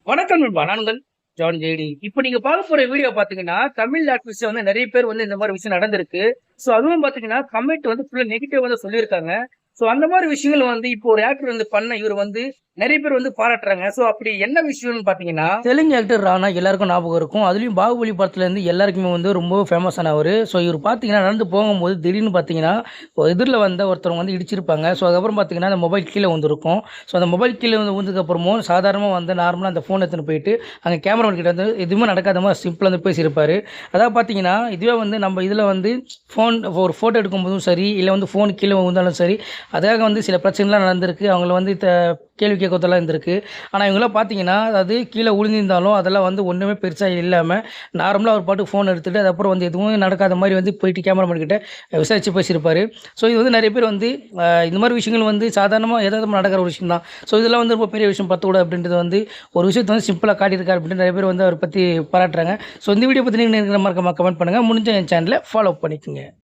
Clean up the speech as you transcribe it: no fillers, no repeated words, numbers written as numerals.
வணக்கம் நண்பா. நான் உங்கள் ஜான் ஜேடி. இப்ப நீங்க பார்க்க போற வீடியோ பாத்தீங்கன்னா, தமிழ் ஆக்ட்ரஸ்ல வந்து நெறைய பேர் வந்து இந்த மாரி விஷயம் நடந்திருக்கு. சோ அதுவும் பாத்தீங்கன்னா, கமெண்ட் வந்து ஃபுல்லா நெகட்டிவா வந்து சொல்லியிருக்காங்க. சோ அந்த மாரி விஷயங்கள் வந்து இப்போ ஒரு ஆக்டர் வந்து பண்ண இவரு வந்து நெறைய பேர் வந்து பாராட்டுறாங்க. சோ அப்படி என்ன விஷயம்னு பாத்தீங்கன்னா, தெலுங்கு ஆக்டர் ராணா எல்லாருக்கும் ஞாபகம் இருக்கும். அதுலயும் பாகுபலி படத்துல இருந்து எல்லாருக்குமே வந்து ரொம்ப ஃபேமஸ் ஆனவரு. சோ இவரு பாத்தீங்கன்னா, நடந்து போகும்போது திடீர்னு பாத்தீங்கன்னா, எதிர்ல வந்த ஒருத்தவங்க வந்து இடிச்சிருப்பாங்க. ஸோ அதுக்கப்புறம் பார்த்தீங்கன்னா, அந்த மொபைல் கீழ விழுந்திருக்கும். ஸோ அந்த மொபைல் கீழ விழுந்ததுக்கப்புறமும் சாதாரணமா வந்து நார்மலா அந்த ஃபோன் எடுத்துன்னு போயிட்டு, அங்க கேமராமேன் கிட்ட வந்து எதுவுமே நடக்காத மாரி சிம்பிளா வந்து பேசியிருப்பாரு. அதாவது பார்த்தீங்கன்னா, இதுவே வந்து நம்ம இதில வந்து ஒரு ஃபோட்டோ எடுக்கும்போதும் சரி, இல்ல வந்து ஃபோன் கீழ விழுந்தாலும் சரி, அதுக்காக வந்து சில பிரச்சனைலாம் நடந்திருக்கு. அவங்கள வந்து கேள்வி கேட்கறதெல்லாம் இருந்திருக்கு. ஆனா இவங்கலாம் பார்த்தீங்கன்னா, அதாவது கீழ விழுந்திருந்தாலும் அதெல்லாம் வந்து ஒண்ணுமே பெருசா இல்லாம, நார்மலா ஒரு பாட்டுக்கு ஃபோன் எடுத்துட்டு, அதுக்கப்புறம் வந்து எதுவும் நடக்காத மாரி வந்து போயிட்டு கேமராமேன் கிட்ட விசாரிச்சு பேசியிருப்பாரு. ஸோ இது வந்து நெறைய பேர் வந்து இந்த மாரி விஷயங்கள் வந்து சாதாரணமா எதார்த்தமா நடக்கிற ஒரு விஷயம் தான். ஸோ இதெல்லாம் வந்து ரொம்ப பெரிய விஷயம் பத்தக்கூடாது அப்படின்றது வந்து ஒரு விஷயத்த வந்து சிம்பிளா காட்டியிருக்காரு அப்படின்னு நெறைய பேர் வந்து அவர பத்தி பாராட்டுறாங்க. ஸோ இந்த வீடியோ பத்தி நீங்க என்ன மறக்காம கமெண்ட் பண்ணுங்க. முடிஞ்சா என் சேனல ஃபாலோ பண்ணிக்கங்க.